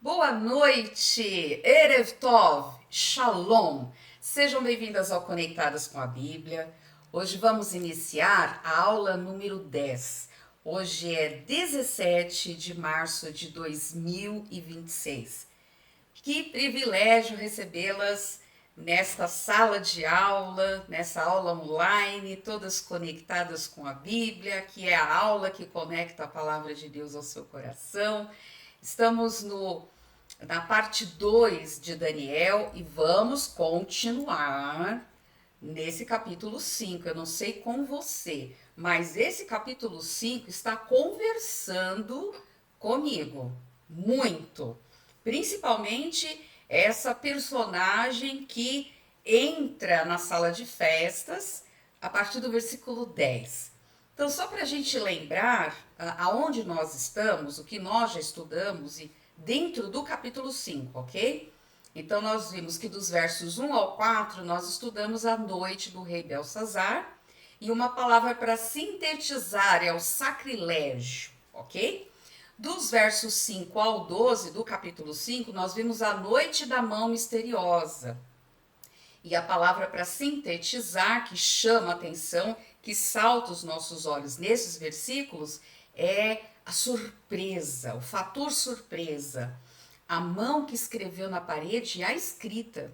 Boa noite, Erev Tov, Shalom. Sejam bem-vindas ao Conectadas com a Bíblia. Hoje vamos iniciar a aula número 10. Hoje é 17 de março de 2026. Que privilégio recebê-las nesta sala de aula, nessa aula online, todas conectadas com a Bíblia, que é a aula que conecta a palavra de Deus ao seu coração. Estamos na parte 2 de Daniel e vamos continuar nesse capítulo 5. Eu não sei com você, mas esse capítulo 5 está conversando comigo muito. Principalmente essa personagem que entra na sala de festas a partir do versículo 10. Então, só para a gente lembrar aonde nós estamos, o que nós já estudamos e dentro do capítulo 5, ok? Então, nós vimos que dos versos 1 ao 4, nós estudamos a noite do rei Belsazar, e uma palavra para sintetizar é o sacrilégio, ok? Dos versos 5 ao 12 do capítulo 5, nós vimos a noite da mão misteriosa. E a palavra para sintetizar, que chama a atenção, que salta os nossos olhos nesses versículos, é a surpresa, o fator surpresa. A mão que escreveu na parede e a escrita.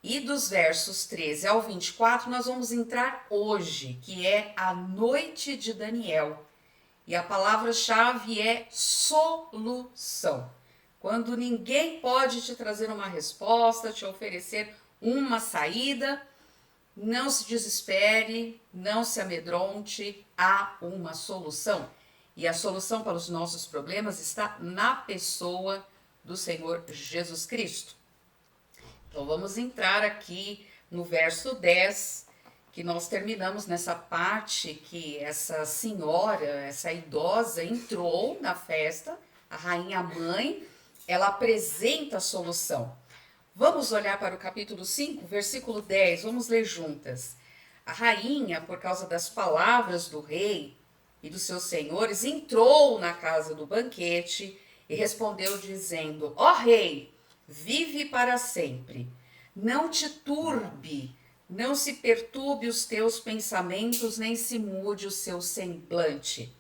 E dos versos 13 ao 24, nós vamos entrar hoje, que é a noite de Daniel. E a palavra-chave é solução. Quando ninguém pode te trazer uma resposta, te oferecer uma saída, não se desespere, não se amedronte, há uma solução. E a solução para os nossos problemas está na pessoa do Senhor Jesus Cristo. Então vamos entrar aqui no verso 10, que nós terminamos nessa parte que essa senhora, essa idosa entrou na festa, a rainha mãe, ela apresenta a solução. Vamos olhar para o capítulo 5, versículo 10, vamos ler juntas. A rainha, por causa das palavras do rei e dos seus senhores, entrou na casa do banquete e respondeu dizendo: Ó rei, vive para sempre, não te turbe, não se perturbe os teus pensamentos, nem se mude o seu semblante.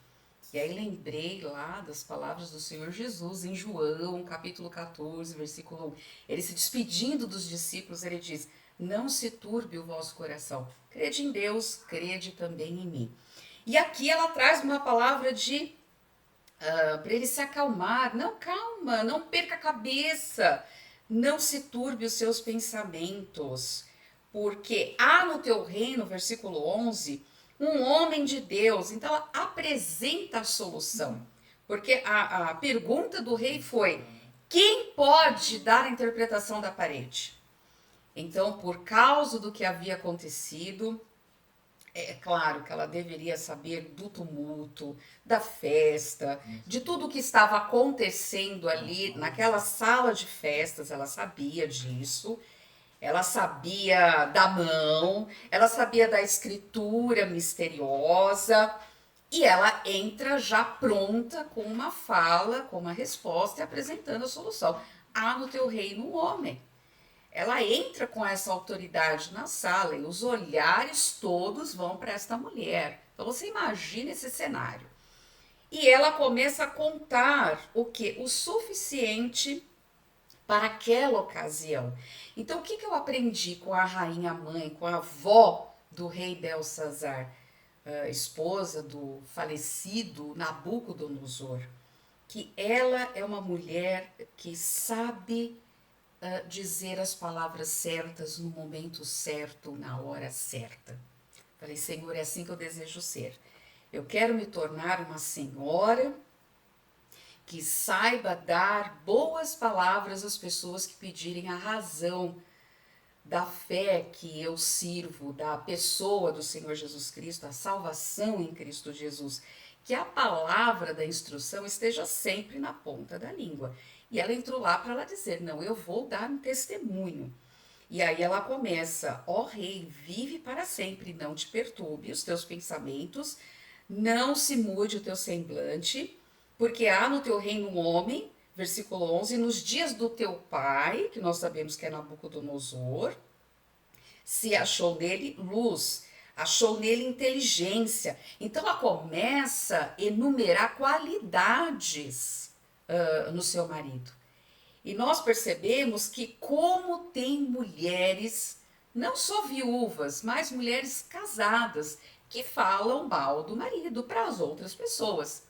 E aí lembrei lá das palavras do Senhor Jesus em João, capítulo 14, versículo 1. Ele se despedindo dos discípulos, ele diz: não se turbe o vosso coração. Crede em Deus, crede também em mim. E aqui ela traz uma palavra de para ele se acalmar. Não, calma, não perca a cabeça, não se turbe os seus pensamentos, porque há no teu reino, versículo 11, um homem de Deus. Então ela apresenta a solução, porque a pergunta do rei foi: quem pode dar a interpretação da parede? Então, por causa do que havia acontecido, é claro que ela deveria saber do tumulto, da festa, de tudo o que estava acontecendo ali naquela sala de festas, ela sabia disso. Ela sabia da mão, ela sabia da escritura misteriosa, e ela entra já pronta com uma fala, com uma resposta e apresentando a solução. Há no teu reino um homem. Ela entra com essa autoridade na sala e os olhares todos vão para esta mulher. Então você imagina esse cenário. E ela começa a contar o que? O suficiente para aquela ocasião. Então, o que eu aprendi com a rainha mãe, com a avó do rei Belsazar, esposa do falecido Nabucodonosor? Que ela é uma mulher que sabe dizer as palavras certas no momento certo, na hora certa. Falei: Senhor, é assim que eu desejo ser. Eu quero me tornar uma senhora que saiba dar boas palavras às pessoas que pedirem a razão da fé que eu sirvo, da pessoa do Senhor Jesus Cristo, a salvação em Cristo Jesus. Que a palavra da instrução esteja sempre na ponta da língua. E ela entrou lá para ela dizer: não, eu vou dar um testemunho. E aí ela começa: ó rei, vive para sempre, não te perturbe os teus pensamentos, não se mude o teu semblante, porque há no teu reino um homem versículo 11, nos dias do teu pai, que nós sabemos que é Nabucodonosor, se achou nele luz, achou nele inteligência. Então ela começa a enumerar qualidades no seu marido. E nós percebemos que como tem mulheres, não só viúvas, mas mulheres casadas, que falam mal do marido para as outras pessoas.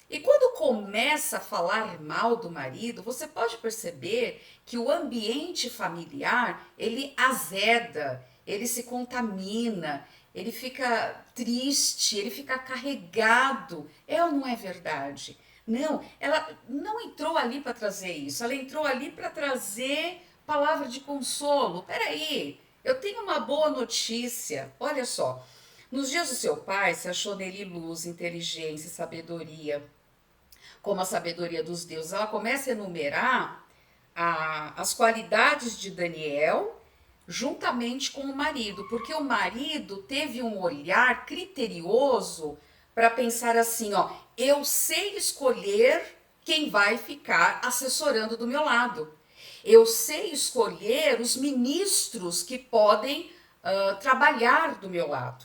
E quando começa a falar mal do marido, você pode perceber que o ambiente familiar, ele azeda, ele se contamina, ele fica triste, ele fica carregado. É ou não é verdade? Não, ela não entrou ali para trazer isso, ela entrou ali para trazer palavra de consolo. Peraí, eu tenho uma boa notícia, olha só. Nos dias do seu pai, se achou nele luz, inteligência e sabedoria, como a sabedoria dos deuses. Ela começa a enumerar as qualidades de Daniel juntamente com o marido, porque o marido teve um olhar criterioso para pensar assim, ó, eu sei escolher quem vai ficar assessorando do meu lado. Eu sei escolher os ministros que podem trabalhar do meu lado.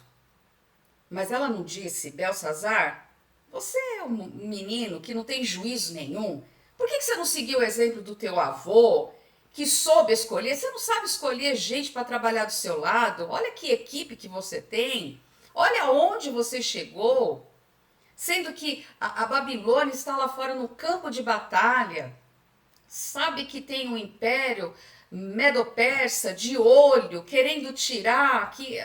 Mas ela não disse, Belsazar, você é um menino que não tem juízo nenhum. Por que você não seguiu o exemplo do teu avô, que soube escolher? Você não sabe escolher gente para trabalhar do seu lado? Olha que equipe que você tem. Olha onde você chegou. Sendo que a Babilônia está lá fora no campo de batalha. Sabe que tem um império medo-persa de olho, querendo tirar aqui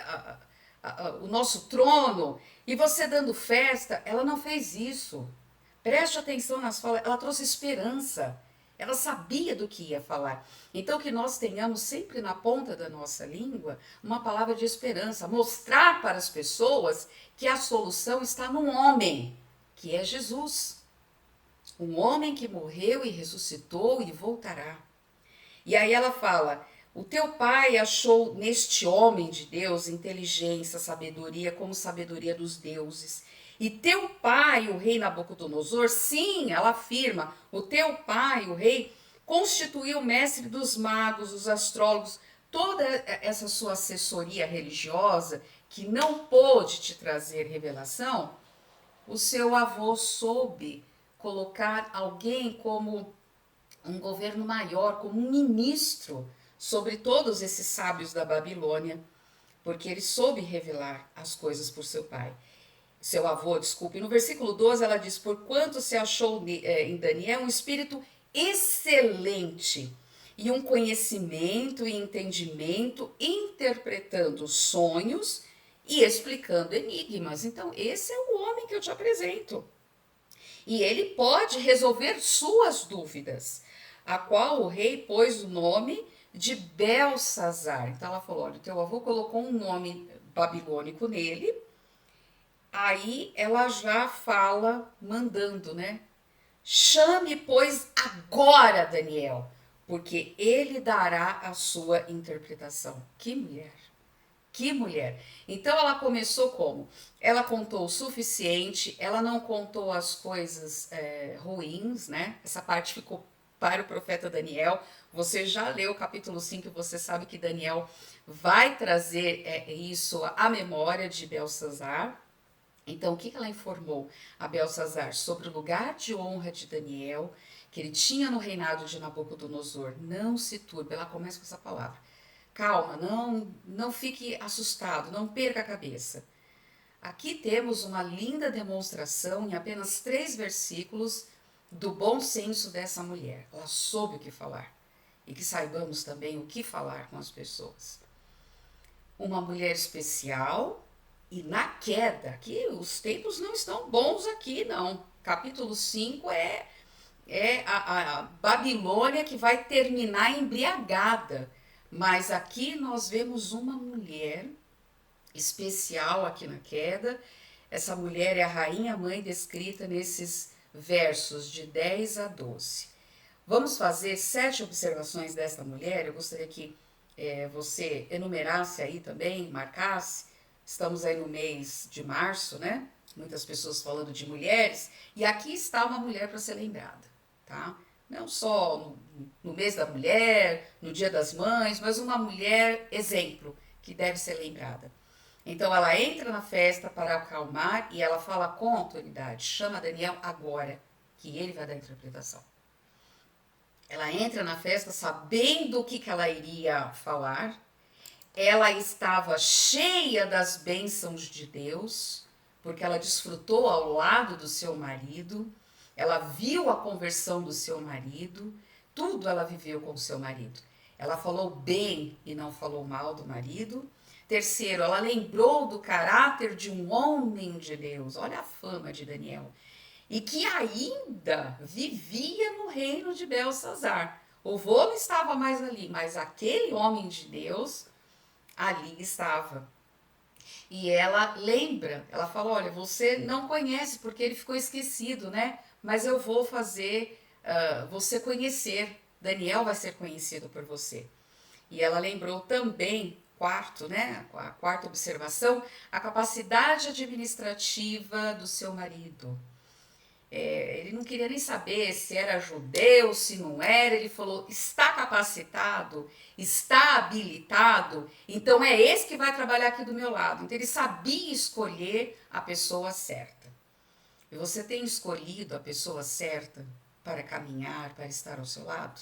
o nosso trono, e você dando festa. Ela não fez isso. Preste atenção nas falas, ela trouxe esperança. Ela sabia do que ia falar. Então, que nós tenhamos sempre na ponta da nossa língua uma palavra de esperança, mostrar para as pessoas que a solução está no homem, que é Jesus. Um homem que morreu e ressuscitou e voltará. E aí ela fala, o teu pai achou neste homem de Deus inteligência, sabedoria, como sabedoria dos deuses. E teu pai, o rei Nabucodonosor, sim, ela afirma, o teu pai, o rei, constituiu o mestre dos magos, os astrólogos, toda essa sua assessoria religiosa, que não pôde te trazer revelação, o seu avô soube colocar alguém como um governo maior, como um ministro sobre todos esses sábios da Babilônia, porque ele soube revelar as coisas por seu avô, desculpe. No versículo 12 ela diz, porquanto se achou em Daniel um espírito excelente e um conhecimento e entendimento, interpretando sonhos e explicando enigmas. Então esse é o homem que eu te apresento. E ele pode resolver suas dúvidas, a qual o rei pôs o nome de Belsazar. Então ela falou, olha, o teu avô colocou um nome babilônico nele, aí ela já fala, mandando, né? Chame, pois, agora Daniel, porque ele dará a sua interpretação. Que mulher! Que mulher! Então ela começou como? Ela contou o suficiente, ela não contou as coisas ruins, né? Essa parte ficou para o profeta Daniel. Você já leu o capítulo 5, você sabe que Daniel vai trazer isso à memória de Belsazar. Então, o que ela informou a Belsazar? Sobre o lugar de honra de Daniel, que ele tinha no reinado de Nabucodonosor. Não se turbe, ela começa com essa palavra. Calma, não fique assustado, não perca a cabeça. Aqui temos uma linda demonstração em apenas 3 versículos do bom senso dessa mulher. Ela soube o que falar e que saibamos também o que falar com as pessoas. Uma mulher especial e na queda, que os tempos não estão bons aqui não. Capítulo 5 é a Babilônia que vai terminar embriagada. Mas aqui nós vemos uma mulher especial aqui na queda. Essa mulher é a rainha mãe descrita nesses versos de 10 a 12. Vamos fazer 7 observações dessa mulher. Eu gostaria que você enumerasse aí também, marcasse. Estamos aí no mês de março, né? Muitas pessoas falando de mulheres. E aqui está uma mulher para ser lembrada, tá? Não só no mês da mulher, no dia das mães, mas uma mulher exemplo que deve ser lembrada. Então ela entra na festa para acalmar e ela fala com autoridade, chama Daniel agora, que ele vai dar a interpretação. Ela entra na festa sabendo o que ela iria falar, ela estava cheia das bênçãos de Deus, porque ela desfrutou ao lado do seu marido, ela viu a conversão do seu marido, tudo ela viveu com o seu marido. Ela falou bem e não falou mal do marido. Terceiro, ela lembrou do caráter de um homem de Deus. Olha a fama de Daniel. E que ainda vivia no reino de Belsazar. O vô não estava mais ali, mas aquele homem de Deus ali estava. E ela lembra, ela fala, olha, você não conhece porque ele ficou esquecido, né? Mas eu vou fazer você conhecer. Daniel vai ser conhecido por você. E ela lembrou também, quarto, né? A quarta observação, a capacidade administrativa do seu marido. Ele não queria nem saber se era judeu, se não era. Ele falou: está capacitado, está habilitado, então é esse que vai trabalhar aqui do meu lado. Então ele sabia escolher a pessoa certa. E você tem escolhido a pessoa certa para caminhar, para estar ao seu lado?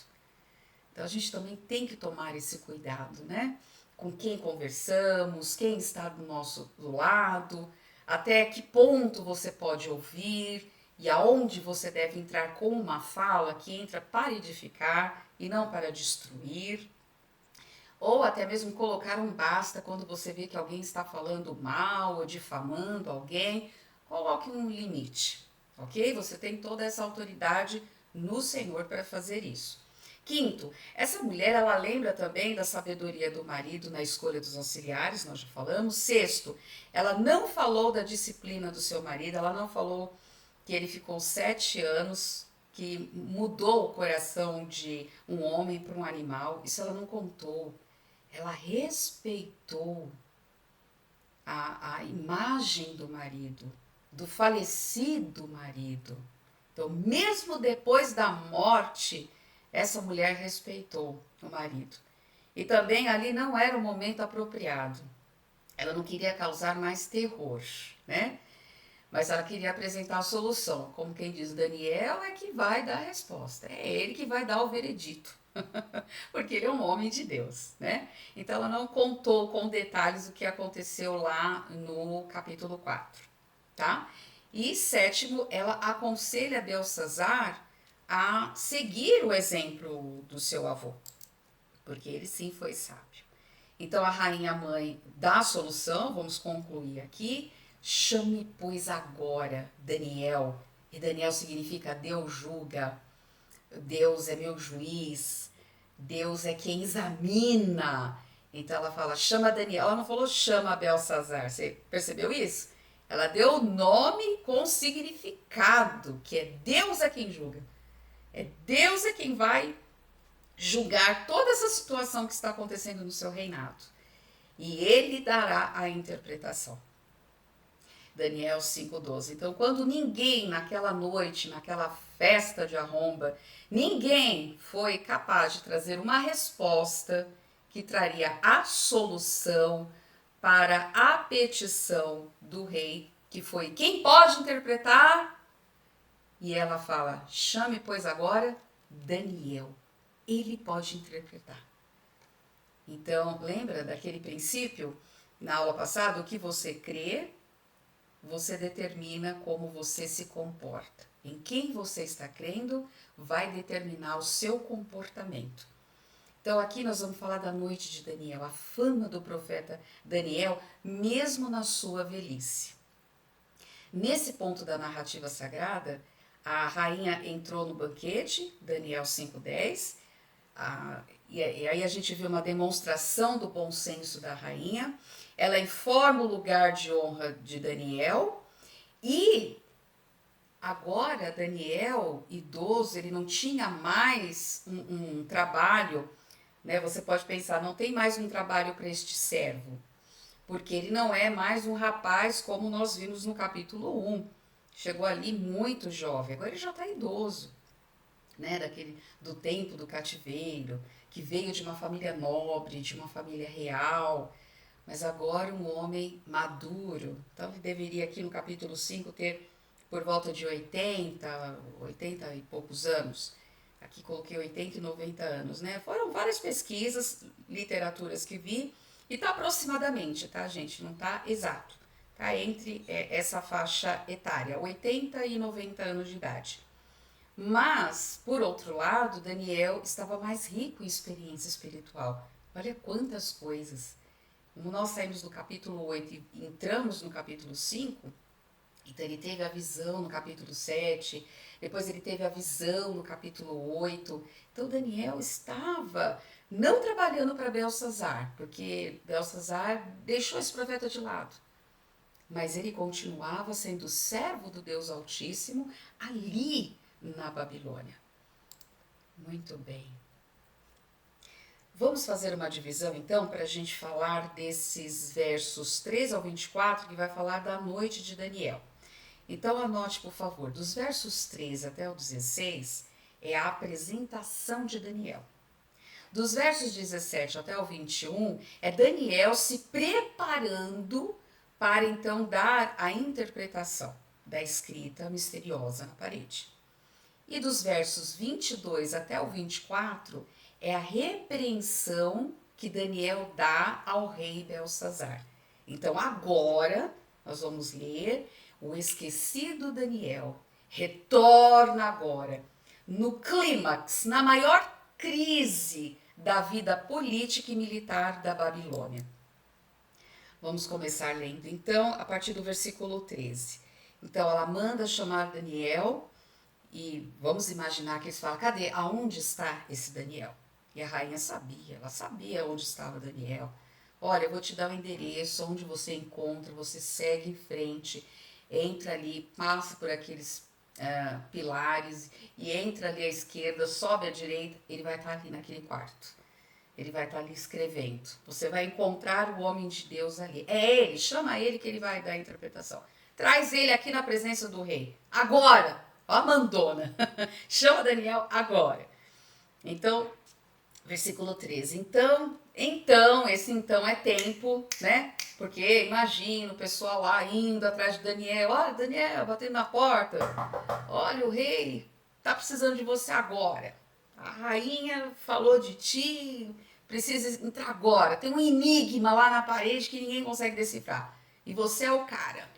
Então a gente também tem que tomar esse cuidado, né? Com quem conversamos, quem está do nosso lado, até que ponto você pode ouvir e aonde você deve entrar com uma fala que entra para edificar e não para destruir. Ou até mesmo colocar um basta quando você vê que alguém está falando mal ou difamando alguém, coloque um limite, ok? Você tem toda essa autoridade no Senhor para fazer isso. Quinto, essa mulher, ela lembra também da sabedoria do marido na escolha dos auxiliares, nós já falamos. Sexto, ela não falou da disciplina do seu marido, ela não falou que ele ficou 7 anos, que mudou o coração de um homem para um animal. Isso ela não contou. Ela respeitou a imagem do marido, do falecido marido. Então, mesmo depois da morte, essa mulher respeitou o marido. E também ali não era o momento apropriado. Ela não queria causar mais terror, né? Mas ela queria apresentar a solução. Como quem diz, Daniel é que vai dar a resposta. É ele que vai dar o veredito. Porque ele é um homem de Deus, né? Então ela não contou com detalhes o que aconteceu lá no capítulo 4, tá? E sétimo, ela aconselha Belsazar a seguir o exemplo do seu avô, porque ele sim foi sábio. Então a rainha mãe dá a solução, vamos concluir aqui. Chame, pois, agora Daniel. E Daniel significa Deus julga, Deus é meu juiz, Deus é quem examina. Então ela fala, chama Daniel. Ela não falou chama Belsazar. Você percebeu isso? Ela deu o nome com significado, que é Deus é quem julga. É Deus é quem vai julgar toda essa situação que está acontecendo no seu reinado. E ele dará a interpretação. Daniel 5,12. Então, quando ninguém naquela noite, naquela festa de arromba, ninguém foi capaz de trazer uma resposta que traria a solução para a petição do rei, que foi quem pode interpretar? E ela fala, chame pois agora Daniel, ele pode interpretar. Então, lembra daquele princípio na aula passada, o que você crê, você determina como você se comporta. Em quem você está crendo vai determinar o seu comportamento. Então aqui nós vamos falar da noite de Daniel, a fama do profeta Daniel, mesmo na sua velhice. Nesse ponto da narrativa sagrada, a rainha entrou no banquete, Daniel 5,10, e aí a gente vê uma demonstração do bom senso da rainha. Ela informa o lugar de honra de Daniel e agora Daniel, idoso, ele não tinha mais um trabalho, né? Você pode pensar, não tem mais um trabalho para este servo, porque ele não é mais um rapaz como nós vimos no capítulo 1. Chegou ali muito jovem, agora ele já está idoso. né, do tempo do cativeiro, que veio de uma família nobre, de uma família real, mas agora um homem maduro. Então ele deveria aqui no capítulo 5 ter por volta de 80 e poucos anos. Aqui coloquei 80 e 90 anos, né? Foram várias pesquisas, literaturas que vi, e tá aproximadamente, tá, gente? Não tá exato. Tá entre essa faixa etária, 80 e 90 anos de idade. Mas, por outro lado, Daniel estava mais rico em experiência espiritual. Olha quantas coisas. Como nós saímos do capítulo 8 e entramos no capítulo 5, então ele teve a visão no capítulo 7, depois ele teve a visão no capítulo 8. Então Daniel estava não trabalhando para Belsazar, porque Belsazar deixou esse profeta de lado. Mas ele continuava sendo servo do Deus Altíssimo ali na Babilônia. Muito bem. Vamos fazer uma divisão então para a gente falar desses versos 3 ao 24, que vai falar da noite de Daniel. Então anote, por favor, dos versos 3 até o 16 é a apresentação de Daniel. Dos versos 17 até o 21 é Daniel se preparando para então dar a interpretação da escrita misteriosa na parede. E dos versos 22 até o 24 é a repreensão que Daniel dá ao rei Belsazar. Então agora nós vamos ler o esquecido Daniel retorna agora no clímax, na maior crise da vida política e militar da Babilônia. Vamos começar lendo então a partir do versículo 13. Então ela manda chamar Daniel e vamos imaginar que eles falam, cadê? Aonde está esse Daniel? E a rainha sabia, ela sabia onde estava Daniel. Olha, eu vou te dar o endereço, onde você encontra, você segue em frente, entra ali, passa por aqueles pilares e entra ali à esquerda, sobe à direita, ele vai estar ali naquele quarto. Ele vai estar ali escrevendo. Você vai encontrar o homem de Deus ali. É ele, chama ele que ele vai dar a interpretação. Traz ele aqui na presença do rei. Agora! Ó a mandona. Chama Daniel agora. Então, versículo 13. Esse então é tempo, né? Porque imagina o pessoal lá indo atrás de Daniel. Olha, Daniel, batendo na porta. Olha, o rei tá precisando de você agora. A rainha falou de ti, precisa entrar agora. Tem um enigma lá na parede que ninguém consegue decifrar. E você é o cara.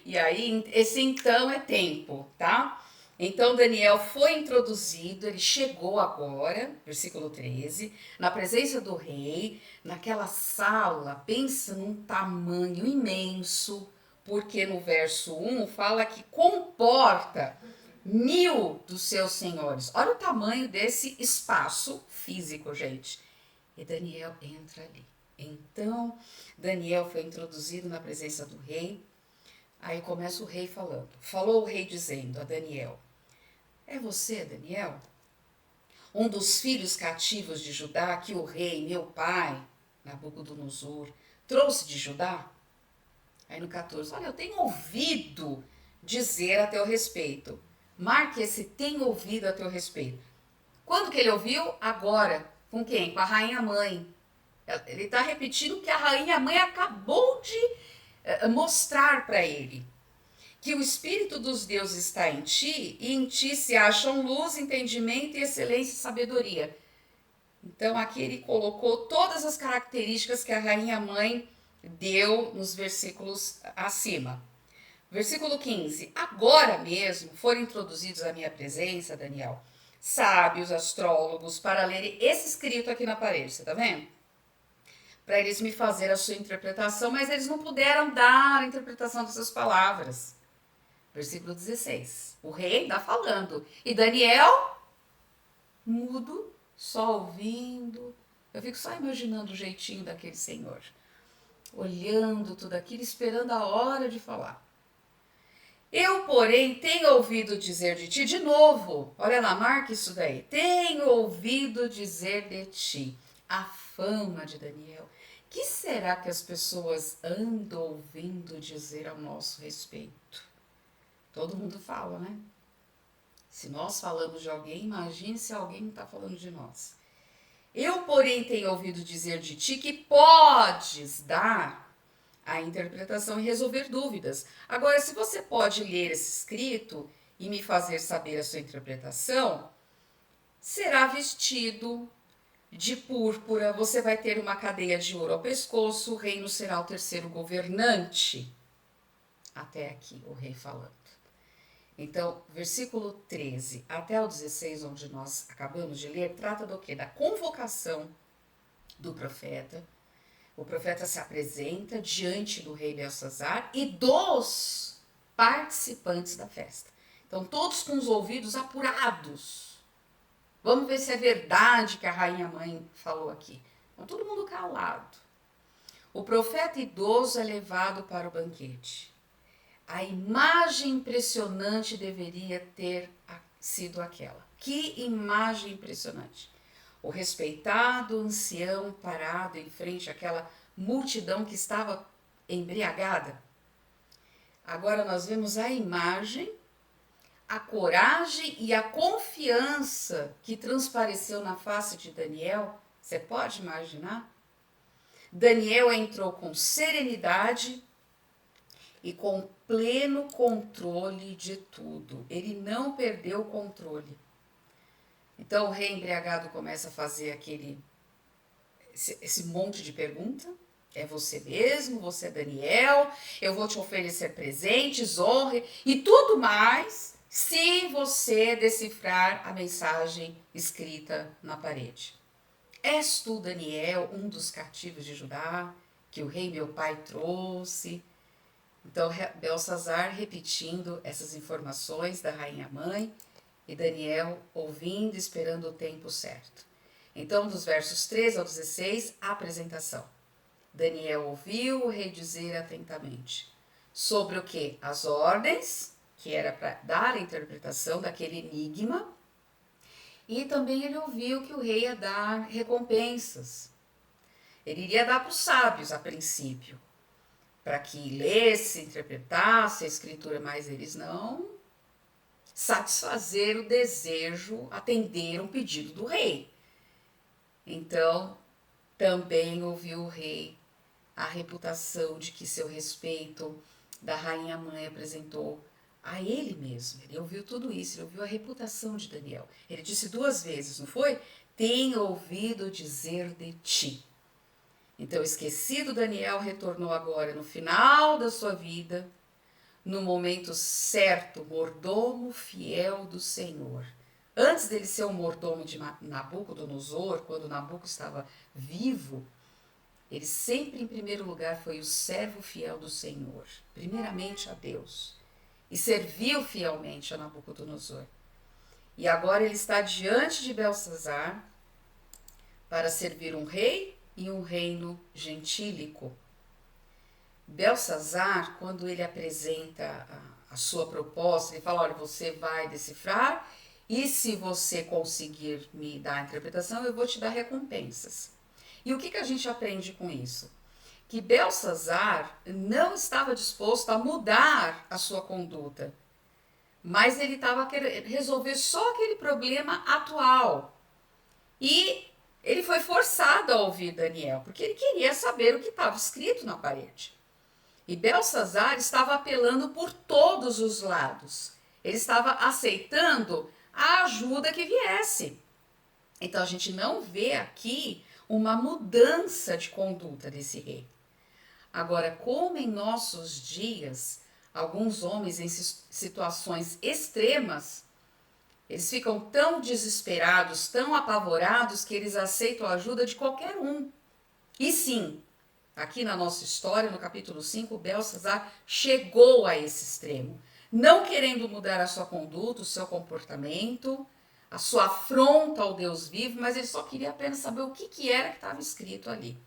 E aí, esse então é tempo, tá? Então Daniel foi introduzido, ele chegou agora, versículo 13, na presença do rei, naquela sala, pensa num tamanho imenso, porque no verso 1 fala que comporta 1000 dos seus senhores. Olha o tamanho desse espaço físico, gente. E Daniel entra ali. Então, Daniel foi introduzido na presença do rei. Aí começa o rei falando. Falou o rei dizendo a Daniel: é você, Daniel? Um dos filhos cativos de Judá que o rei, meu pai, Nabucodonosor, trouxe de Judá? Aí no 14, olha, eu tenho ouvido dizer a teu respeito. Marque esse tem ouvido a teu respeito. Quando que ele ouviu? Agora. Com quem? Com a rainha mãe. Ele está repetindo o que a rainha mãe acabou de mostrar para ele. Que o Espírito dos deuses está em ti, e em ti se acham luz, entendimento, excelência e sabedoria. Então aqui ele colocou todas as características que a rainha mãe deu nos versículos acima. Versículo 15. Agora mesmo foram introduzidos à minha presença, Daniel, sábios, astrólogos, para lerem esse escrito aqui na parede, você tá vendo? Para eles me fazer a sua interpretação, mas eles não puderam dar a interpretação dessas palavras. Versículo 16. O rei está falando. E Daniel, mudo, só ouvindo. Eu fico só imaginando o jeitinho daquele senhor. Olhando tudo aquilo, esperando a hora de falar. Eu, porém, tenho ouvido dizer de ti, de novo, olha lá, marca isso daí. Tenho ouvido dizer de ti, a fama de Daniel. Que será que as pessoas andam ouvindo dizer ao nosso respeito? Todo mundo fala, né? Se nós falamos de alguém, imagine se alguém não está falando de nós. Eu, porém, tenho ouvido dizer de ti que podes dar a interpretação e resolver dúvidas. Agora, se você pode ler esse escrito e me fazer saber a sua interpretação, será vestido de púrpura, você vai ter uma cadeia de ouro ao pescoço, o reino será o terceiro governante. Até aqui, o rei falando. Então, versículo 13 até o 16, onde nós acabamos de ler, trata do quê? Da convocação do profeta. O profeta se apresenta diante do rei Belsazar e dos participantes da festa. Então, todos com os ouvidos apurados. Vamos ver se é verdade que a rainha mãe falou aqui. Então, todo mundo calado. O profeta idoso é levado para o banquete. A imagem impressionante deveria ter sido aquela. Que imagem impressionante! O respeitado ancião parado em frente àquela multidão que estava embriagada. Agora nós vemos a imagem, a coragem e a confiança que transpareceu na face de Daniel. Você pode imaginar? Daniel entrou com serenidade e com pleno controle de tudo. Ele não perdeu o controle. Então o rei embriagado começa a fazer esse monte de pergunta. É você mesmo? Você é Daniel? Eu vou te oferecer presentes, honra e tudo mais se você decifrar a mensagem escrita na parede. És tu, Daniel, um dos cativos de Judá, que o rei meu pai trouxe? Então, Belsazar repetindo essas informações da rainha mãe e Daniel ouvindo, esperando o tempo certo. Então, dos versos 13 ao 16, a apresentação. Daniel ouviu o rei dizer atentamente sobre o que? As ordens, que era para dar a interpretação daquele enigma, e também ele ouviu que o rei ia dar recompensas. Ele iria dar para os sábios a princípio, para que lesse, interpretasse a escritura, mas eles não satisfazer o desejo, atender um pedido do rei. Então, também ouviu o rei a reputação de que seu respeito da rainha mãe apresentou a ele mesmo. Ele ouviu tudo isso, ele ouviu a reputação de Daniel. Ele disse 2 vezes, não foi? Tenho ouvido dizer de ti. Então, esquecido, Daniel retornou agora no final da sua vida, no momento certo, mordomo fiel do Senhor. Antes dele ser o mordomo de Nabucodonosor, quando Nabucodonosor estava vivo, ele sempre em primeiro lugar foi o servo fiel do Senhor, primeiramente a Deus, e serviu fielmente a Nabucodonosor. E agora ele está diante de Belsazar para servir um rei e um reino gentílico. Belsazar, quando ele apresenta a sua proposta, ele fala, olha, você vai decifrar e se você conseguir me dar a interpretação, eu vou te dar recompensas. E o que a gente aprende com isso? Que Belsazar não estava disposto a mudar a sua conduta, mas ele estava querendo resolver só aquele problema atual. E ele foi forçado a ouvir Daniel, porque ele queria saber o que estava escrito na parede. E Belsazar estava apelando por todos os lados. Ele estava aceitando a ajuda que viesse. Então a gente não vê aqui uma mudança de conduta desse rei. Agora, como em nossos dias, alguns homens em situações extremas, eles ficam tão desesperados, tão apavorados, que eles aceitam a ajuda de qualquer um. E sim, aqui na nossa história, no capítulo 5, Belsazar chegou a esse extremo, não querendo mudar a sua conduta, o seu comportamento, a sua afronta ao Deus vivo, mas ele só queria apenas saber o que era que estava escrito ali.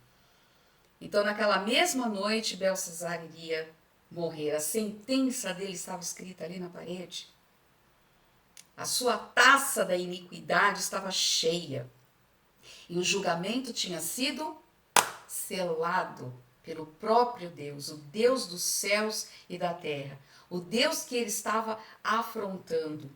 Então, naquela mesma noite, Belsazar iria morrer. A sentença dele estava escrita ali na parede. A sua taça da iniquidade estava cheia. E o julgamento tinha sido selado pelo próprio Deus, o Deus dos céus e da terra. O Deus que ele estava afrontando.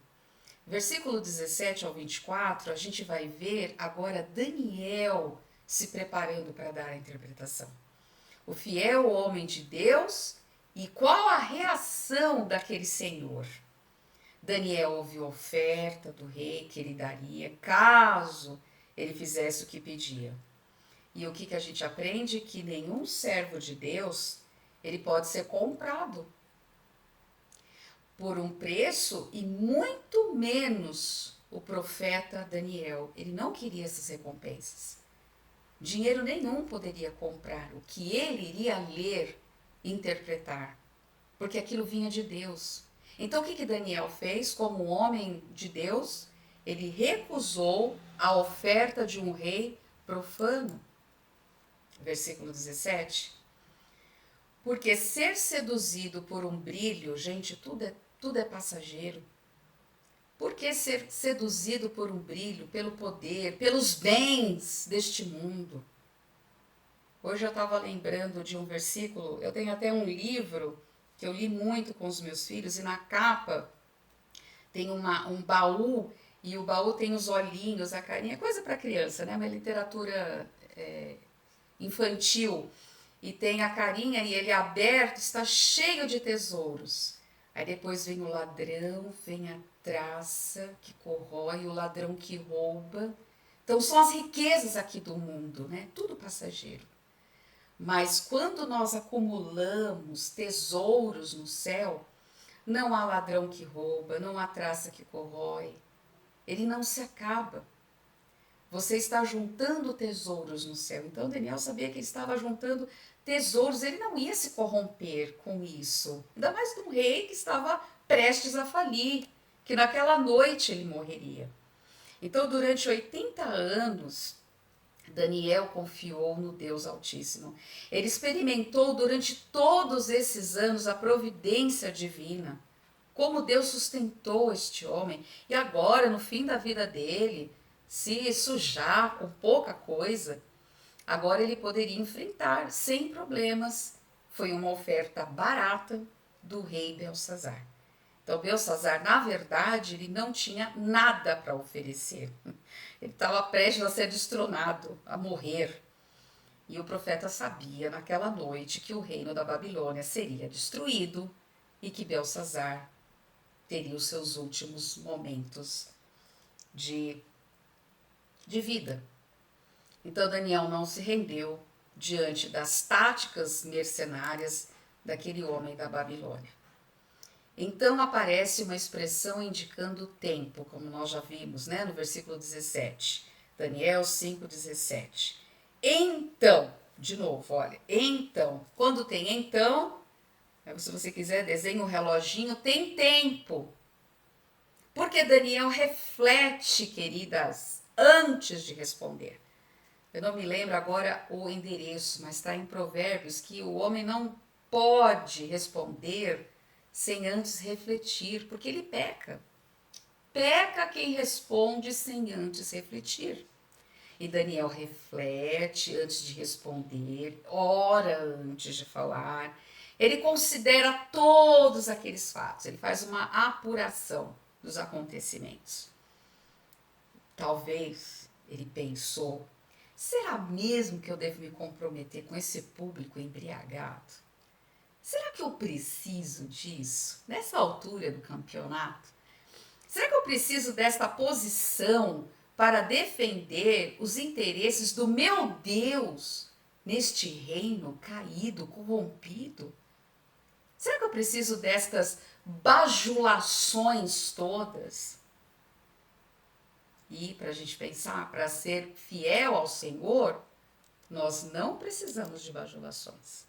Versículo 17 ao 24, a gente vai ver agora Daniel se preparando para dar a interpretação. O fiel homem de Deus e qual a reação daquele senhor. Daniel ouviu a oferta do rei que ele daria caso ele fizesse o que pedia. E o que a gente aprende? Que nenhum servo de Deus ele pode ser comprado por um preço e muito menos o profeta Daniel. Ele não queria essas recompensas. Dinheiro nenhum poderia comprar o que ele iria ler e interpretar, porque aquilo vinha de Deus. Então o que Daniel fez como homem de Deus? Ele recusou a oferta de um rei profano. Versículo 17. Porque ser seduzido por um brilho, gente, tudo é passageiro. Por que ser seduzido por um brilho, pelo poder, pelos bens deste mundo? Hoje eu estava lembrando de um versículo, eu tenho até um livro que eu li muito com os meus filhos, e na capa tem um baú, e o baú tem os olhinhos, a carinha, coisa para criança, né? Uma literatura infantil. E tem a carinha e ele aberto, está cheio de tesouros. Aí depois vem o ladrão, vem a traça que corrói, o ladrão que rouba. Então são as riquezas aqui do mundo, né? Tudo passageiro. Mas quando nós acumulamos tesouros no céu, não há ladrão que rouba, não há traça que corrói. Ele não se acaba. Você está juntando tesouros no céu. Então Daniel sabia que ele estava juntando tesouros, ele não ia se corromper com isso. Ainda mais de um rei que estava prestes a falir, que naquela noite ele morreria. Então, durante 80 anos, Daniel confiou no Deus Altíssimo. Ele experimentou durante todos esses anos a providência divina, como Deus sustentou este homem. E agora, no fim da vida dele, se sujar com pouca coisa, agora ele poderia enfrentar sem problemas. Foi uma oferta barata do rei Belsazar. Então, Belsazar, na verdade, ele não tinha nada para oferecer. Ele estava prestes a ser destronado, a morrer. E o profeta sabia naquela noite que o reino da Babilônia seria destruído e que Belsazar teria os seus últimos momentos de vida. Então Daniel não se rendeu diante das táticas mercenárias daquele homem da Babilônia. Então aparece uma expressão indicando o tempo, como nós já vimos, né, no versículo 17. Daniel 5,17. Então, de novo, olha, então, quando tem então, se você quiser, desenhe um reloginho, tem tempo. Porque Daniel reflete, queridas, antes de responder. Eu não me lembro agora o endereço, mas está em Provérbios que o homem não pode responder sem antes refletir, porque ele peca. Peca quem responde sem antes refletir. E Daniel reflete antes de responder, ora antes de falar. Ele considera todos aqueles fatos, ele faz uma apuração dos acontecimentos. Talvez ele pensou, será mesmo que eu devo me comprometer com esse público embriagado? Será que eu preciso disso nessa altura do campeonato? Será que eu preciso desta posição para defender os interesses do meu Deus neste reino caído, corrompido? Será que eu preciso destas bajulações todas? E para a gente pensar, para ser fiel ao Senhor, nós não precisamos de bajulações.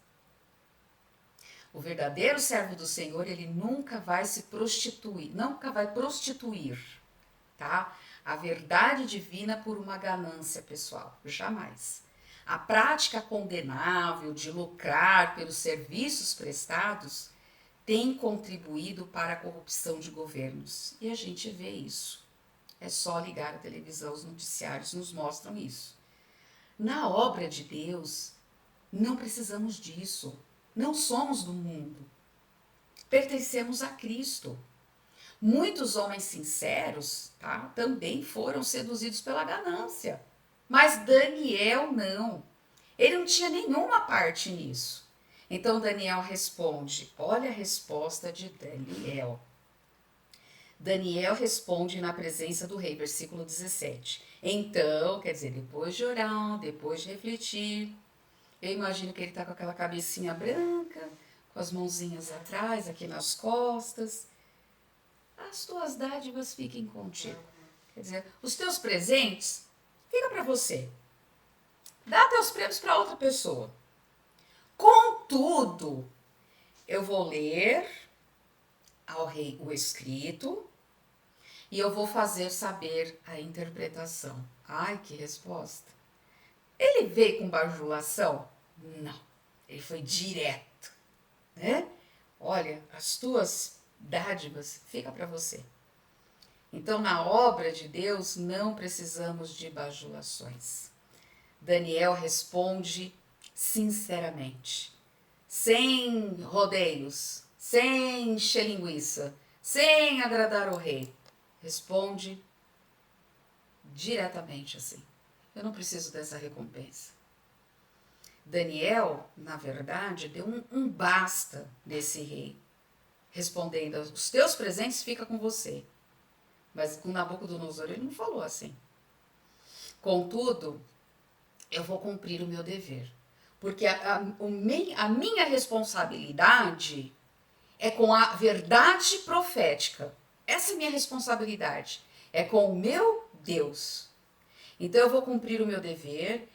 O verdadeiro servo do Senhor, ele nunca vai se prostituir, nunca vai prostituir, tá? A verdade divina por uma ganância pessoal, jamais. A prática condenável de lucrar pelos serviços prestados tem contribuído para a corrupção de governos. E a gente vê isso. É só ligar a televisão, os noticiários nos mostram isso. Na obra de Deus, não precisamos disso. Não somos do mundo. Pertencemos a Cristo. Muitos homens sinceros, tá, também foram seduzidos pela ganância. Mas Daniel não. Ele não tinha nenhuma parte nisso. Então Daniel responde, olha a resposta de Daniel. Daniel responde na presença do rei, versículo 17. Então, quer dizer, depois de orar, depois de refletir, eu imagino que ele está com aquela cabecinha branca, com as mãozinhas atrás, aqui nas costas. As tuas dádivas fiquem contigo. Quer dizer, os teus presentes, fica para você. Dá teus prêmios para outra pessoa. Contudo, eu vou ler ao rei o escrito e eu vou fazer saber a interpretação. Ai, que resposta. Ele veio com bajulação? Não. Ele foi direto, né? Olha, as tuas dádivas fica para você. Então, na obra de Deus, não precisamos de bajulações. Daniel responde sinceramente, sem rodeios, sem encher linguiça, sem agradar o rei. Responde diretamente assim. Eu não preciso dessa recompensa. Daniel, na verdade, deu um basta nesse rei, respondendo, os teus presentes ficam com você. Mas com Nabucodonosor ele não falou assim. Contudo, eu vou cumprir o meu dever. Porque a minha responsabilidade é com a verdade profética. Essa é a minha responsabilidade. É com o meu Deus. Então eu vou cumprir o meu dever.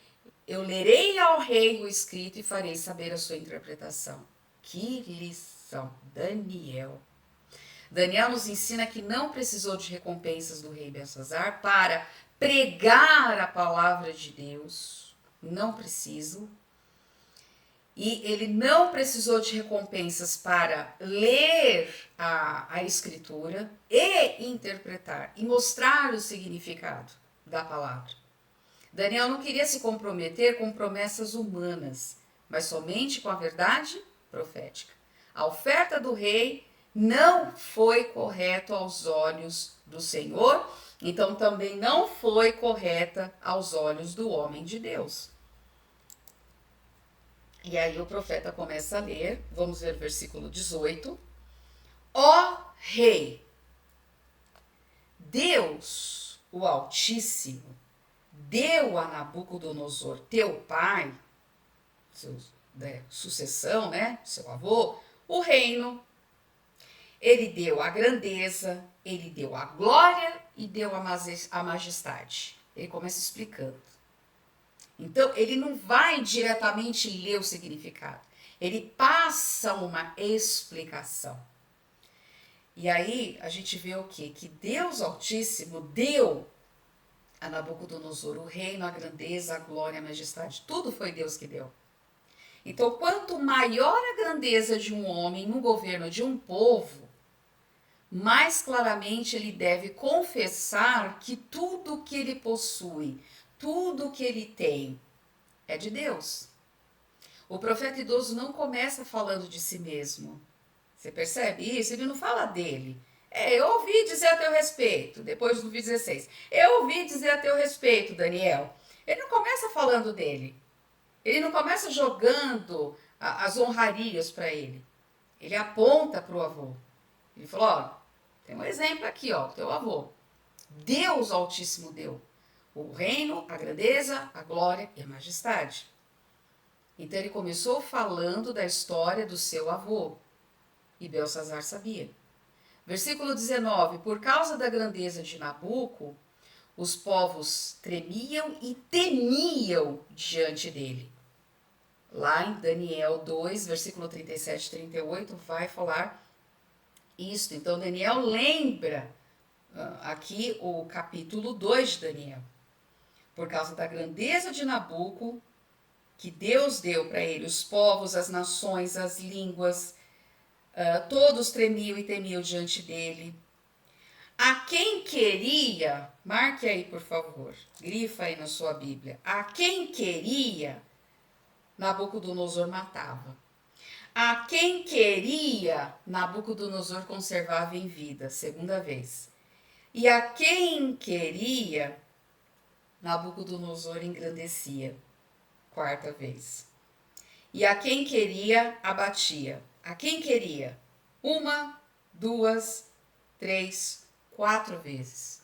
Eu lerei ao rei o escrito e farei saber a sua interpretação. Que lição, Daniel. Daniel nos ensina que não precisou de recompensas do rei Belsazar para pregar a palavra de Deus. Não preciso. E ele não precisou de recompensas para ler a escritura e interpretar e mostrar o significado da palavra. Daniel não queria se comprometer com promessas humanas, mas somente com a verdade profética. A oferta do rei não foi correta aos olhos do Senhor, então também não foi correta aos olhos do homem de Deus. E aí o profeta começa a ler, vamos ver o versículo 18. Ó rei, Deus, o Altíssimo, deu a Nabucodonosor, teu pai, sucessão, né, seu avô, o reino. Ele deu a grandeza, ele deu a glória e deu a majestade. Ele começa explicando. Então, ele não vai diretamente ler o significado. Ele passa uma explicação. E aí, a gente vê o quê? Que Deus Altíssimo deu a Nabucodonosor o reino, a grandeza, a glória, a majestade. Tudo foi Deus que deu. Então, quanto maior a grandeza de um homem no governo de um povo, mais claramente ele deve confessar que tudo que ele possui, tudo que ele tem, é de Deus. O profeta idoso não começa falando de si mesmo. Você percebe isso? Ele não fala dele. Eu ouvi dizer a teu respeito, depois do 16. Eu ouvi dizer a teu respeito, Daniel. Ele não começa falando dele. Ele não começa jogando as honrarias para ele. Ele aponta para o avô. Ele falou, ó, tem um exemplo aqui, ó, teu avô. Deus Altíssimo deu o reino, a grandeza, a glória e a majestade. Então ele começou falando da história do seu avô. E Belsazar sabia. Versículo 19. Por causa da grandeza de Nabuco, os povos tremiam e temiam diante dele. Lá em Daniel 2, versículo 37 e 38, vai falar isso. Então Daniel lembra aqui o capítulo 2 de Daniel. Por causa da grandeza de Nabuco, que Deus deu para ele, os povos, as nações, as línguas, todos tremiam e temiam diante dele. A quem queria, marque aí por favor, grifa aí na sua Bíblia, a quem queria, Nabucodonosor matava. A quem queria, Nabucodonosor conservava em vida, segunda vez. E a quem queria, Nabucodonosor engrandecia, quarta vez. E a quem queria, abatia. A quem queria, uma, duas, três, quatro vezes.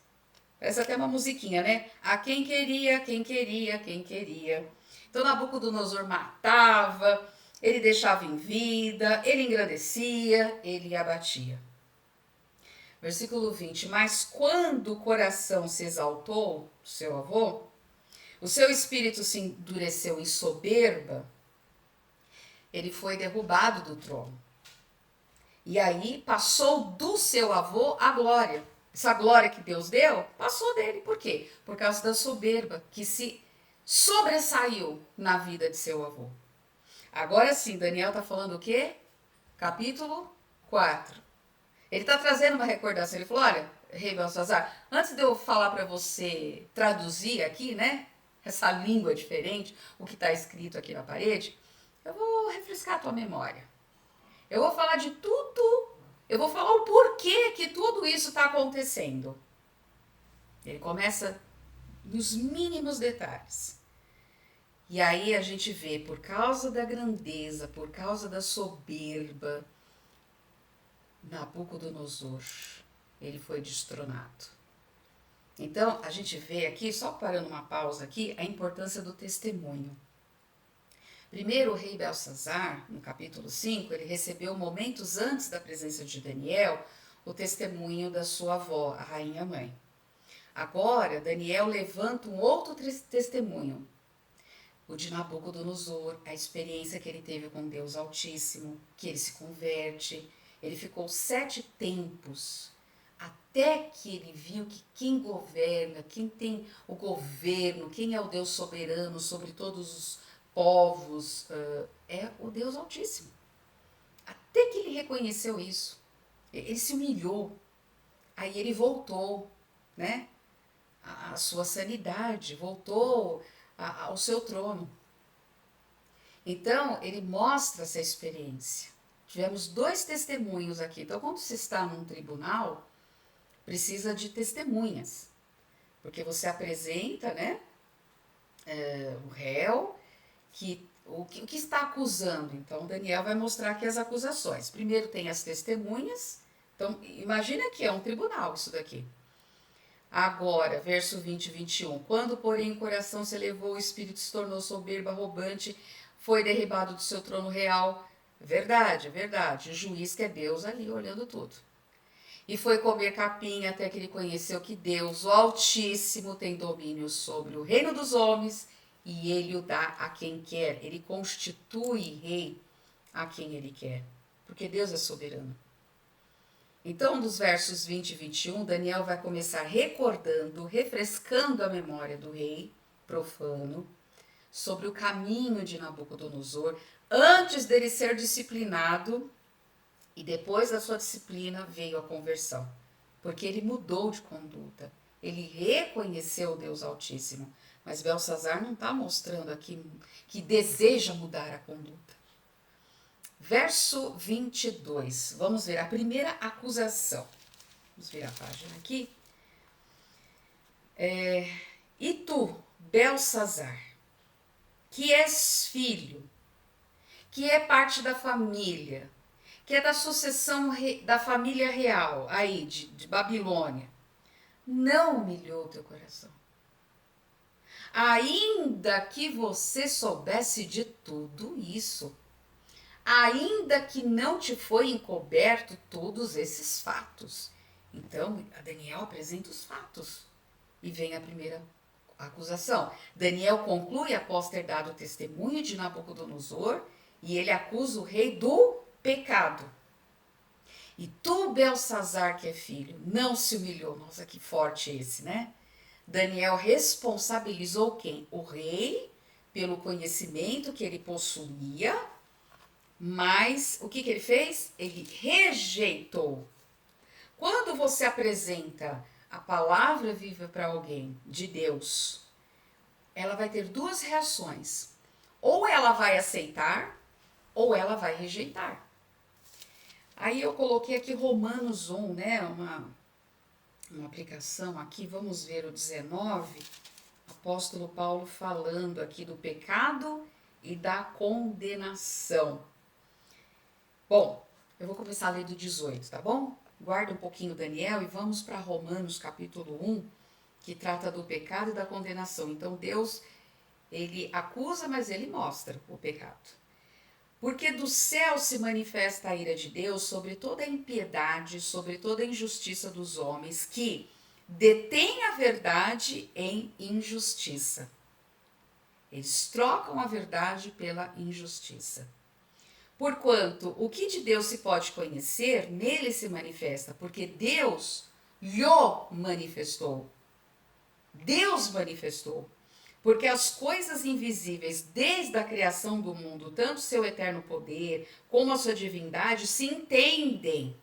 Parece até uma musiquinha, né? A quem queria, quem queria, quem queria. Então Nabucodonosor matava, ele deixava em vida, ele engrandecia, ele abatia. Versículo 20. Mas quando o coração se exaltou, seu avô, o seu espírito se endureceu em soberba, ele foi derrubado do trono. E aí passou do seu avô a glória. Essa glória que Deus deu, passou dele. Por quê? Por causa da soberba que se sobressaiu na vida de seu avô. Agora sim, Daniel está falando o quê? Capítulo 4. Ele está trazendo uma recordação. Ele falou, olha, rei Belsazar, antes de eu falar para você traduzir aqui, né? Essa língua diferente, o que está escrito aqui na parede, eu vou refrescar a tua memória. Eu vou falar de tudo, eu vou falar o porquê que tudo isso está acontecendo. Ele começa nos mínimos detalhes. E aí a gente vê, por causa da grandeza, por causa da soberba, Nabucodonosor, ele foi destronado. Então, a gente vê aqui, só parando uma pausa aqui, a importância do testemunho. Primeiro, o rei Belsazar, no capítulo 5, ele recebeu momentos antes da presença de Daniel o testemunho da sua avó, a rainha mãe. Agora, Daniel levanta um outro testemunho, o de Nabucodonosor, a experiência que ele teve com Deus Altíssimo, que ele se converte. Ele ficou 7 tempos, até que ele viu que quem governa, quem tem o governo, quem é o Deus soberano sobre todos os povos, é o Deus Altíssimo. Até que ele reconheceu isso, ele se humilhou, aí ele voltou, né, à sua sanidade, voltou ao seu trono. Então, ele mostra essa experiência. Tivemos 2 testemunhos aqui. Então, quando você está num tribunal, precisa de testemunhas, porque você apresenta, né, o réu, o que está acusando. Então, Daniel vai mostrar aqui as acusações. Primeiro tem as testemunhas. Então, imagina que é um tribunal isso daqui. Agora, verso 20 e 21. Quando, porém, o coração se elevou, o espírito se tornou soberbo, arrogante, foi derribado do seu trono real. Verdade, verdade. O juiz que é Deus ali olhando tudo. E foi comer capim até que ele conheceu que Deus, o Altíssimo, tem domínio sobre o reino dos homens e ele o dá a quem quer. Ele constitui rei a quem ele quer, porque Deus é soberano. Então, dos versos 20 e 21, Daniel vai começar recordando, refrescando a memória do rei profano sobre o caminho de Nabucodonosor antes dele ser disciplinado, e depois da sua disciplina veio a conversão, porque ele mudou de conduta, ele reconheceu o Deus Altíssimo, mas Belsazar não está mostrando aqui que deseja mudar a conduta. Verso 22, vamos ver a primeira acusação. Vamos ver a página aqui. E tu, Belsazar, que és filho, que é parte da família, que é da sucessão da família real, aí, de Babilônia, não humilhou teu coração. Ainda que você soubesse de tudo isso, ainda que não te foi encoberto todos esses fatos. Então, Daniel apresenta os fatos. E vem a primeira acusação. Daniel conclui após ter dado testemunho de Nabucodonosor e ele acusa o rei do pecado. E tu, Belsazar, que é filho, não se humilhou. Nossa, que forte esse, né? Daniel responsabilizou quem? O rei, pelo conhecimento que ele possuía, mas o que ele fez? Ele rejeitou. Quando você apresenta a palavra viva para alguém de Deus, ela vai ter 2 reações. Ou ela vai aceitar, ou ela vai rejeitar. Aí eu coloquei aqui Romanos 1, né? Uma aplicação aqui, vamos ver o 19, apóstolo Paulo falando aqui do pecado e da condenação. Bom, eu vou começar a ler do 18, tá bom? Guarda um pouquinho Daniel e vamos para Romanos capítulo 1, que trata do pecado e da condenação. Então Deus, ele acusa, mas ele mostra o pecado. Porque do céu se manifesta a ira de Deus sobre toda a impiedade, sobre toda a injustiça dos homens, que detêm a verdade em injustiça. Eles trocam a verdade pela injustiça. Porquanto o que de Deus se pode conhecer, nele se manifesta, porque Deus lhe manifestou. Deus manifestou. Porque as coisas invisíveis, desde a criação do mundo, tanto seu eterno poder como a sua divindade, se entendem.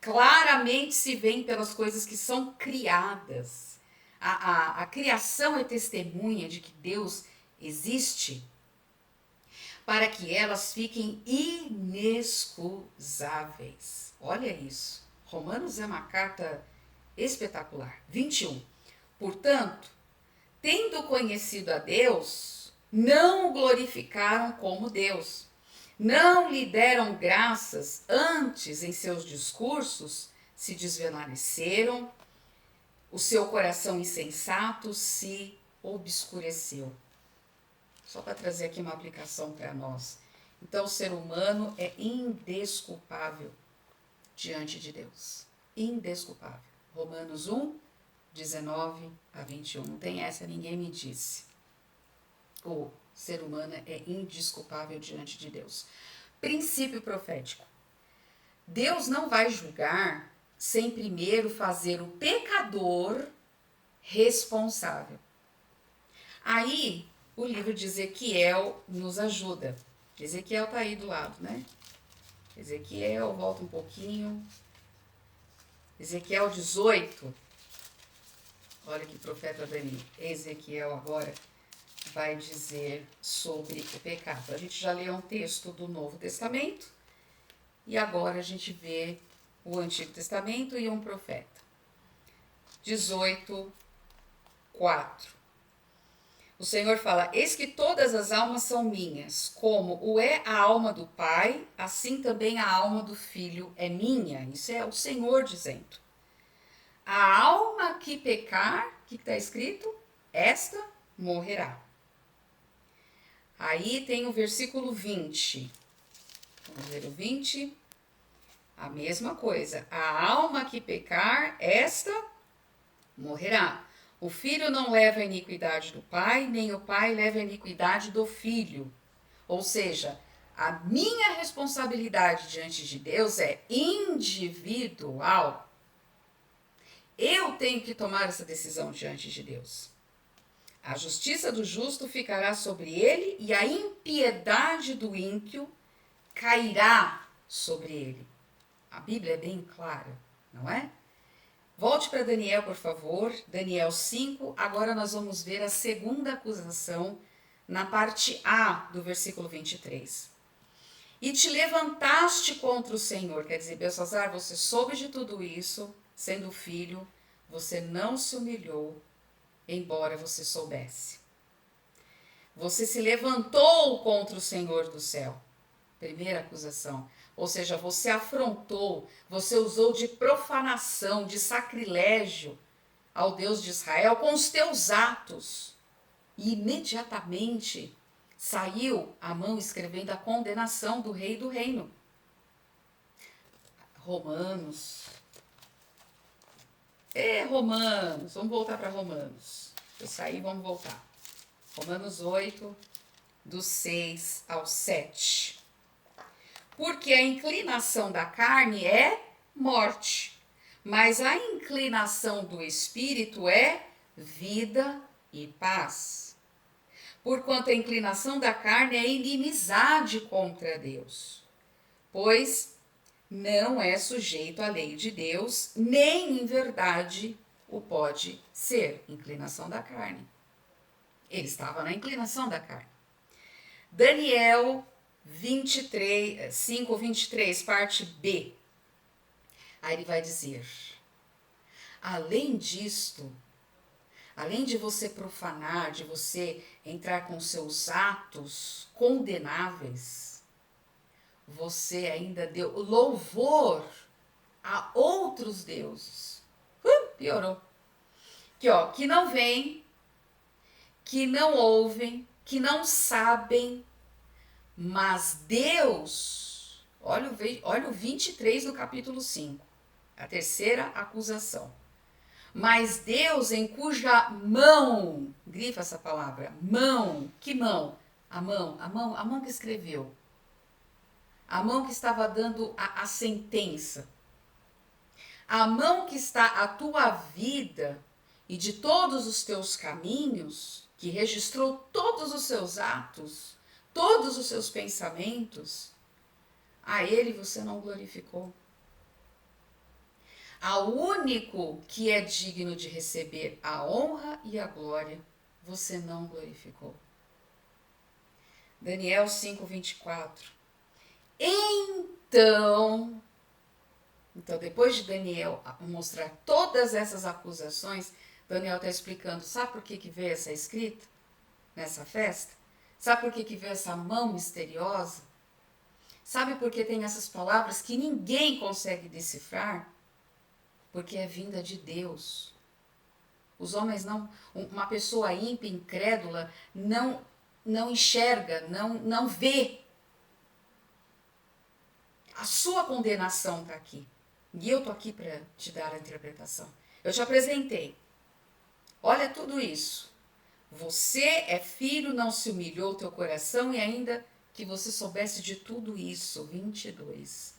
Claramente se veem pelas coisas que são criadas. A criação é testemunha de que Deus existe, para que elas fiquem inexcusáveis. Olha isso. Romanos é uma carta espetacular. 21. Portanto, tendo conhecido a Deus, não o glorificaram como Deus. Não lhe deram graças, antes em seus discursos se desvaneceram, o seu coração insensato se obscureceu. Só para trazer aqui uma aplicação para nós. Então, o ser humano é indesculpável diante de Deus. Indesculpável. Romanos 1, 19 a 21. Não tem essa, ninguém me disse. O ser humano é indesculpável diante de Deus. Princípio profético. Deus não vai julgar sem primeiro fazer o pecador responsável. Aí, o livro de Ezequiel nos ajuda. Ezequiel está aí do lado, né? Ezequiel, volta um pouquinho. Ezequiel 18. Olha que profeta Daniel. Ezequiel agora vai dizer sobre o pecado. A gente já leu um texto do Novo Testamento e agora a gente vê o Antigo Testamento e um profeta. 18, 4. O Senhor fala: eis que todas as almas são minhas, como o é a alma do Pai, assim também a alma do Filho é minha. Isso é o Senhor dizendo. A alma que pecar, o que está escrito? Esta morrerá. Aí tem o versículo 20. Vamos ver o 20. A mesma coisa. A alma que pecar, esta morrerá. O filho não leva a iniquidade do pai, nem o pai leva a iniquidade do filho. Ou seja, a minha responsabilidade diante de Deus é individual. Eu tenho que tomar essa decisão diante de Deus. A justiça do justo ficará sobre ele e a impiedade do ímpio cairá sobre ele. A Bíblia é bem clara, não é? Volte para Daniel, por favor. Daniel 5. Agora nós vamos ver a segunda acusação na parte A do versículo 23. E te levantaste contra o Senhor. Quer dizer, Belsassar, você soube de tudo isso, sendo filho, você não se humilhou, embora você soubesse. Você se levantou contra o Senhor do céu. Primeira acusação. Ou seja, você afrontou, você usou de profanação, de sacrilégio ao Deus de Israel com os teus atos. E imediatamente saiu a mão escrevendo a condenação do rei do reino. Romanos. Romanos. Vamos voltar para Romanos. Eu saí, vamos voltar. Romanos 8, do 6 ao 7. Porque a inclinação da carne é morte, mas a inclinação do espírito é vida e paz. Porquanto a inclinação da carne é inimizade contra Deus, pois não é sujeito à lei de Deus, nem em verdade o pode ser. Inclinação da carne. Ele estava na inclinação da carne. Daniel 23, 5, 23, parte B. Aí ele vai dizer: além disto, além de você profanar, de você entrar com seus atos condenáveis, você ainda deu louvor a outros deuses. Piorou. Que não veem, que não ouvem, que não sabem, mas Deus, olha o 23 do capítulo 5, a terceira acusação. Mas Deus, em cuja mão, grifa essa palavra, mão, que mão? A mão que escreveu, a mão que estava dando a sentença, a mão que está a tua vida e de todos os teus caminhos, que registrou todos os seus atos, todos os seus pensamentos, a ele você não glorificou. Ao único que é digno de receber a honra e a glória, você não glorificou. Daniel 5:24. Então, depois de Daniel mostrar todas essas acusações, Daniel está explicando, sabe por que veio essa escrita nessa festa? Sabe por que veio essa mão misteriosa? Sabe por que tem essas palavras que ninguém consegue decifrar? Porque é vinda de Deus. Os homens não, uma pessoa ímpia, incrédula, não enxerga, não vê. A sua condenação está aqui. E eu estou aqui para te dar a interpretação. Eu te apresentei. Olha tudo isso. Você é filho, não se humilhou o teu coração e ainda que você soubesse de tudo isso. 22.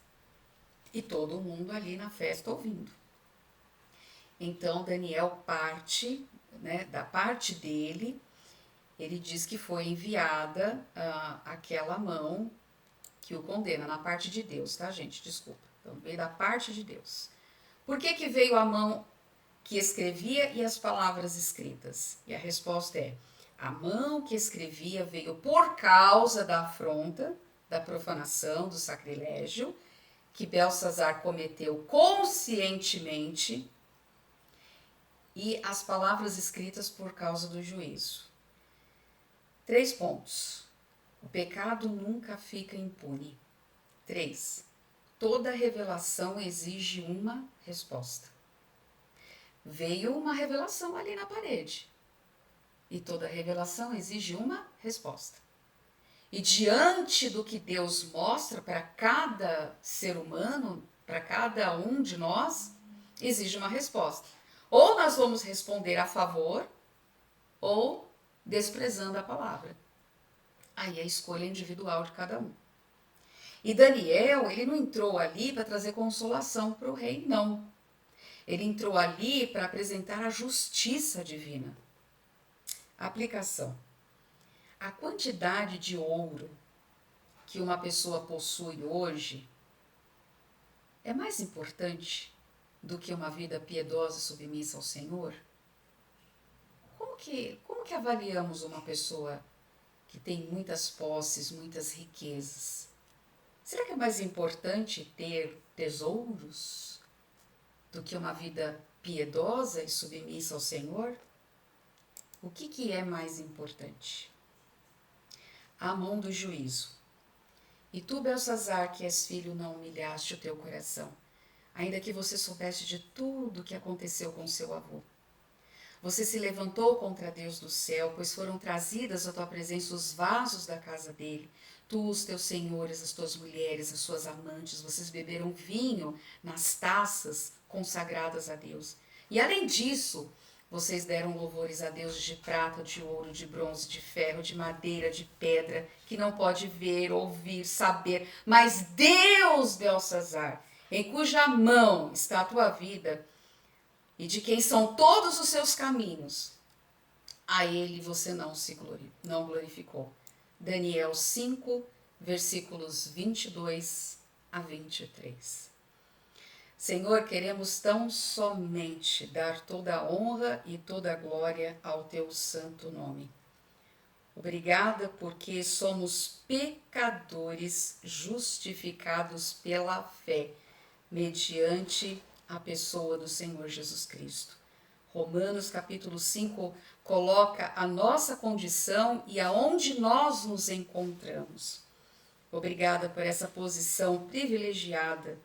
E todo mundo ali na festa ouvindo. Então Daniel parte, da parte dele, ele diz que foi enviada aquela mão que o condena, na parte de Deus, tá, gente? Desculpa. Então veio da parte de Deus. Por que veio a mão que escrevia e as palavras escritas? E a resposta é: a mão que escrevia veio por causa da afronta, da profanação, do sacrilégio, que Belsazar cometeu conscientemente, e as palavras escritas por causa do juízo. 3 pontos. O pecado nunca fica impune. 3. Toda revelação exige uma resposta. Veio uma revelação ali na parede. E toda revelação exige uma resposta. E diante do que Deus mostra para cada ser humano, para cada um de nós, exige uma resposta. Ou nós vamos responder a favor, ou desprezando a palavra. Aí é a escolha individual de cada um. E Daniel, ele não entrou ali para trazer consolação para o rei, não. Ele entrou ali para apresentar a justiça divina. Aplicação. A quantidade de ouro que uma pessoa possui hoje é mais importante do que uma vida piedosa e submissa ao Senhor? Como que avaliamos uma pessoa que tem muitas posses, muitas riquezas? Será que é mais importante ter tesouros do que uma vida piedosa e submissa ao Senhor? O que é mais importante? A mão do juízo. E tu, Belsazar, que és filho, não humilhaste o teu coração, ainda que você soubesse de tudo o que aconteceu com seu avô. Você se levantou contra Deus do céu, pois foram trazidas à tua presença os vasos da casa dele. Tu, os teus senhores, as tuas mulheres, as suas amantes, vocês beberam vinho nas taças consagradas a Deus. E além disso, vocês deram louvores a Deus de prata, de ouro, de bronze, de ferro, de madeira, de pedra, que não pode ver, ouvir, saber. Mas Deus, Belsazar, em cuja mão está a tua vida, e de quem são todos os seus caminhos, a ele você não glorificou. Daniel 5, versículos 22 a 23. Senhor, queremos tão somente dar toda a honra e toda a glória ao teu santo nome. Obrigada porque somos pecadores justificados pela fé, mediante a pessoa do Senhor Jesus Cristo. Romanos capítulo 5 coloca a nossa condição e aonde nós nos encontramos. Obrigada por essa posição privilegiada.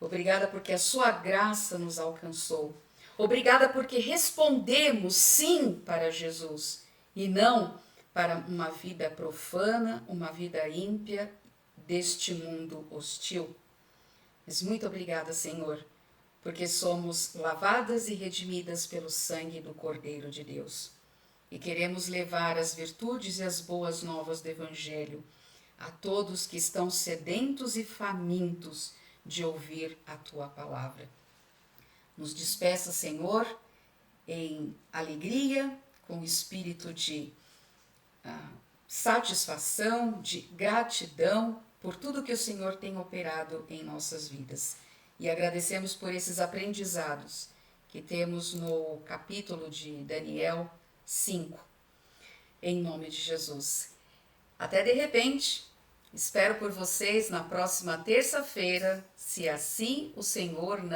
Obrigada porque a sua graça nos alcançou. Obrigada porque respondemos sim para Jesus e não para uma vida profana, uma vida ímpia deste mundo hostil. Mas muito obrigada, Senhor, porque somos lavadas e redimidas pelo sangue do Cordeiro de Deus. E queremos levar as virtudes e as boas novas do Evangelho a todos que estão sedentos e famintos de ouvir a Tua palavra. Nos despeça, Senhor, em alegria, com espírito de satisfação, de gratidão por tudo que o Senhor tem operado em nossas vidas. E agradecemos por esses aprendizados que temos no capítulo de Daniel 5, em nome de Jesus. Até de repente, espero por vocês na próxima terça-feira, se assim o Senhor não